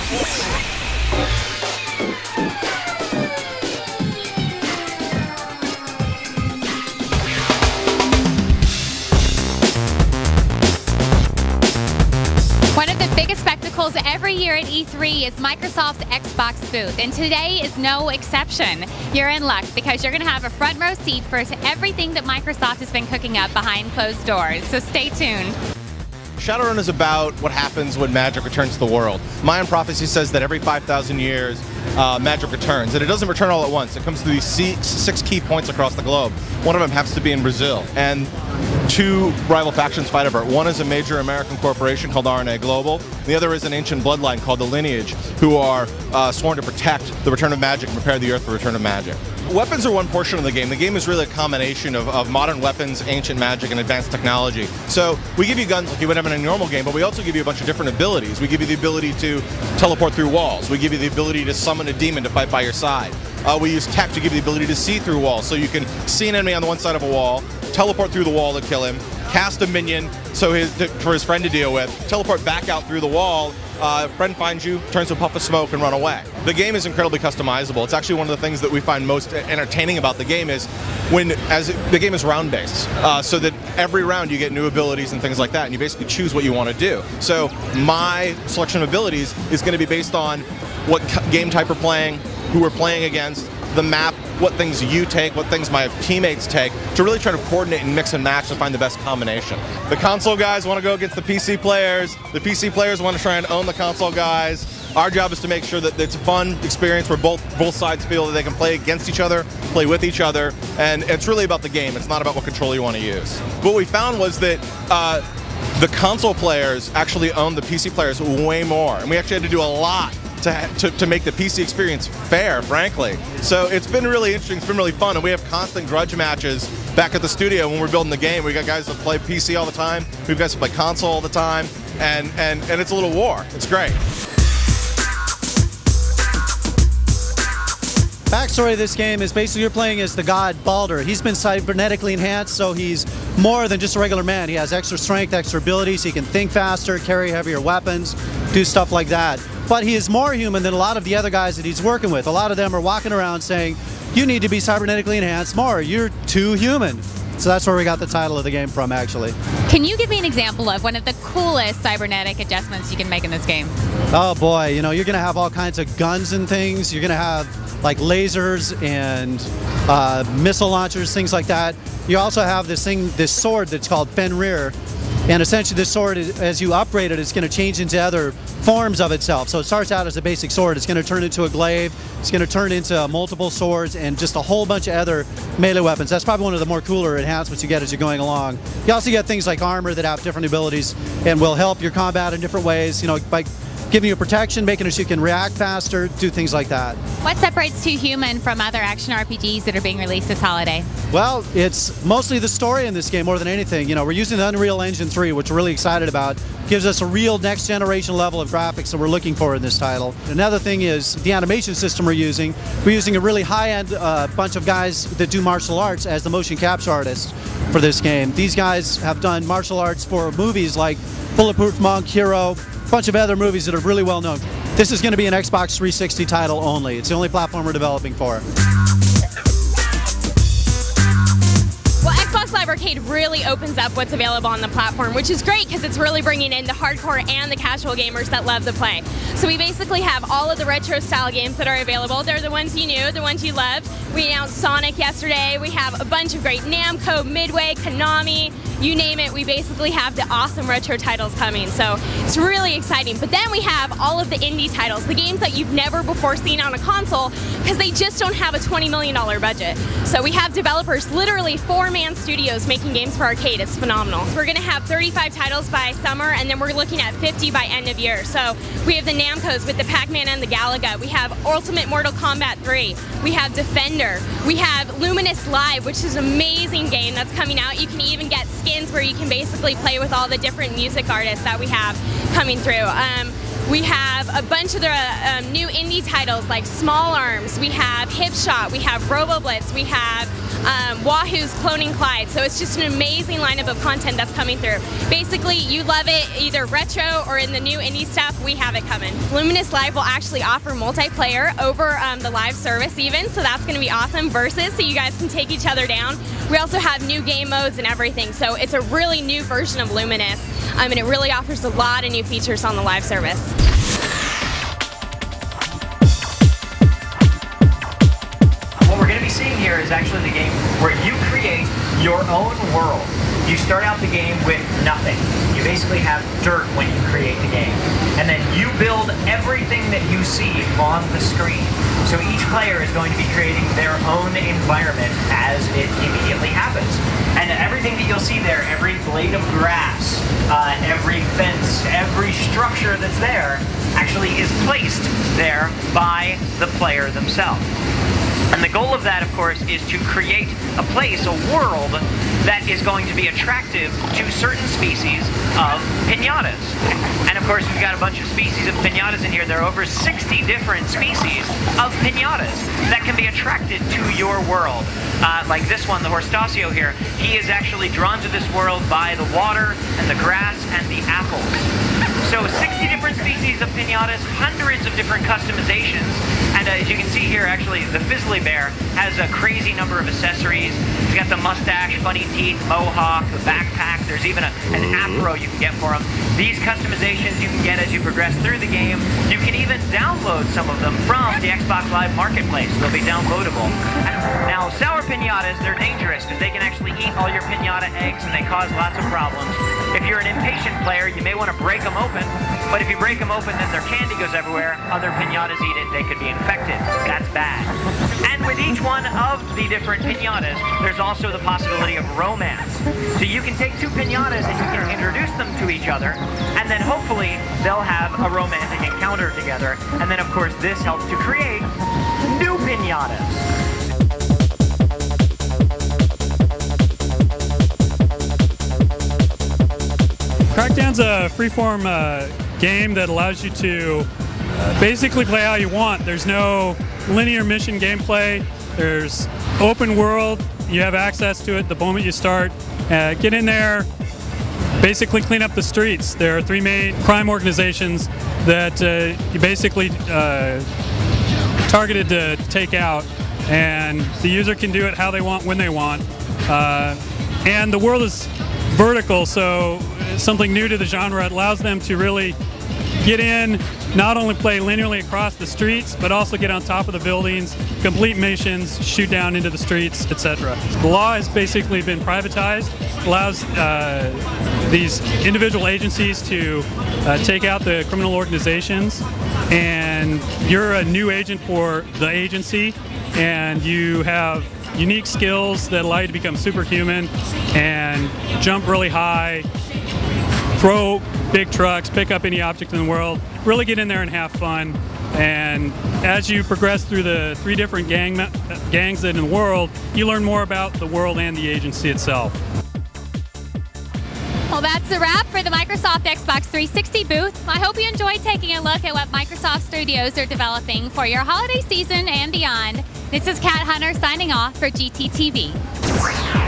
One of the biggest spectacles every year at E3 is Microsoft's Xbox booth, and today is no exception. You're in luck because you're going to have a front row seat for everything that Microsoft has been cooking up behind closed doors, so stay tuned. Shadowrun is about what happens when magic returns to the world. Mayan prophecy says that every 5,000 years, magic returns, and it doesn't return all at once. It comes to these six key points across the globe. One of them happens to be in Brazil, and two rival factions fight over it. One is a major American corporation called RNA Global. The other is an ancient bloodline called the Lineage, who are sworn to protect the return of magic and prepare the earth for the return of magic. Weapons are one portion of the game. The game is really a combination of modern weapons, ancient magic, and advanced technology. So we give you guns like you would have in a normal game, but we also give you a bunch of different abilities. We give you the ability to teleport through walls. We give you the ability to summon a demon to fight by your side. We use tech to give you the ability to see through walls, so you can see an enemy on the one side of a wall, teleport through the wall to kill him, cast a minion for his friend to deal with, teleport back out through the wall, friend finds you, turns to a puff of smoke, and run away. The game is incredibly customizable. It's actually one of the things that we find most entertaining about the game is the game is round-based, so that every round you get new abilities and things like that, and you basically choose what you want to do. So my selection of abilities is going to be based on what game type we're playing, who we're playing against, the map, what things you take, what things my teammates take, to really try to coordinate and mix and match and find the best combination. The console guys want to go against the PC players. The PC players want to try and own the console guys. Our job is to make sure that it's a fun experience where both sides feel that they can play against each other, play with each other, and it's really about the game. It's not about what controller you want to use. What we found was that the console players actually own the PC players way more, and we actually had to do a lot to make the PC experience fair, frankly. So it's been really interesting, it's been really fun, and we have constant grudge matches back at the studio when we're building the game. We got guys that play PC all the time, we've guys that play console all the time, and it's a little war. It's great. Backstory of this game is basically you're playing as the god Baldur. He's been cybernetically enhanced, so he's more than just a regular man. He has extra strength, extra abilities. He can think faster, carry heavier weapons, do stuff like that. But he is more human than a lot of the other guys that he's working with. A lot of them are walking around saying, you need to be cybernetically enhanced more. You're too human. So that's where we got the title of the game from, actually. Can you give me an example of one of the coolest cybernetic adjustments you can make in this game? Oh boy, you know, you're going to have all kinds of guns and things. You're going to have like lasers and missile launchers, things like that. You also have this sword that's called Fenrir. And essentially this sword, as you upgrade it, it's going to change into other forms of itself. So it starts out as a basic sword. It's going to turn into a glaive. It's going to turn into multiple swords and just a whole bunch of other melee weapons. That's probably one of the more cooler enhancements you get as you're going along. You also get things like armor that have different abilities and will help your combat in different ways, you know, by giving you protection, making it so you can react faster, do things like that. What separates Too Human from other action RPGs that are being released this holiday? Well, it's mostly the story in this game more than anything. You know, we're using the Unreal Engine 3, which we're really excited about. Gives us a real next generation level of graphics that we're looking for in this title. Another thing is the animation system we're using. We're using a really high-end bunch of guys that do martial arts as the motion capture artists for this game. These guys have done martial arts for movies like Bulletproof Monk, Hero, a bunch of other movies that are really well known. This is going to be an Xbox 360 title only. It's the only platform we're developing for. Well, Xbox Live Arcade really opens up what's available on the platform, which is great because it's really bringing in the hardcore and the casual gamers that love to play. So we basically have all of the retro style games that are available. They're the ones you knew, the ones you loved. We announced Sonic yesterday. We have a bunch of great Namco, Midway, Konami, you name it. We basically have the awesome retro titles coming. So it's really exciting. But then we have all of the indie titles, the games that you've never before seen on a console because they just don't have a $20 million budget. So we have developers, literally four-man studios making games for arcade. It's phenomenal. We're going to have 35 titles by summer, and then we're looking at 50 by end of year. So we have the Namcos with the Pac-Man and the Galaga. We have Ultimate Mortal Kombat 3. We have Defender. We have Luminous Live, which is an amazing game that's coming out. You can even get skins where you can basically play with all the different music artists that we have coming through. We have a bunch of the new indie titles like Small Arms, we have Hip Shot, we have RoboBlitz, we have Wahoo's cloning Clyde. So it's just an amazing lineup of content that's coming through. Basically, you love it either retro or in the new indie stuff, we have it coming. Luminous Live will actually offer multiplayer over the live service even, so that's going to be awesome. Versus, so you guys can take each other down. We also have new game modes and everything, so it's a really new version of Luminous, and it really offers a lot of new features on the live service. What we're going to be seeing here is actually the game where you create your own world. You start out the game with nothing. You basically have dirt when you create the game. And then you build everything that you see on the screen. So each player is going to be creating their own environment as it immediately happens. And everything that you'll see there, every blade of grass, every fence, every structure that's there, actually is placed there by the player themselves. And the goal of that, of course, is to create a place, a world, that is going to be attractive to certain species of piñatas. And of course, we've got a bunch of species of piñatas in here. There are over 60 different species of piñatas that can be attracted to your world. Like this one, the Horstacio here, he is actually drawn to this world by the water and the grass and the apples. So 60 different species of piñatas, hundreds of different customizations, and as you can see here, actually, the Fizzly Bear has a crazy number of accessories. He's got the mustache, funny teeth, mohawk, the backpack. There's even an afro you can get for him. These customizations you can get as you progress through the game. You can even download some of them from the Xbox Live Marketplace. They'll be downloadable. Now, sour piñatas, they're dangerous because they can actually eat all your piñata eggs and they cause lots of problems. If you're an impatient player, you may want to break them open, but if you break them open, then their candy goes everywhere. Other piñatas eat it, they could be infected. That's bad. And with each one of the different piñatas, there's also the possibility of romance. So you can take two piñatas and you can introduce them to each other, and then hopefully they'll have a romantic encounter together. And then, of course, this helps to create new piñatas. Crackdown's a freeform game that allows you to basically play how you want. There's no linear mission gameplay. There's open world. You have access to it the moment you start. Get in there, basically clean up the streets. There are 3 main crime organizations that you basically targeted to take out, and the user can do it how they want, when they want. And the world is vertical, so it's something new to the genre. It allows them to really get in, not only play linearly across the streets, but also get on top of the buildings, complete missions, shoot down into the streets, etc. The law has basically been privatized, allows these individual agencies to take out the criminal organizations, and you're a new agent for the agency, and you have unique skills that allow you to become superhuman and jump really high, throw big trucks, pick up any object in the world, really get in there and have fun. And as you progress through the 3 different gangs in the world, you learn more about the world and the agency itself. Well, that's a wrap for the Microsoft Xbox 360 booth. I hope you enjoyed taking a look at what Microsoft Studios are developing for your holiday season and beyond. This is Kat Hunter signing off for GTTV.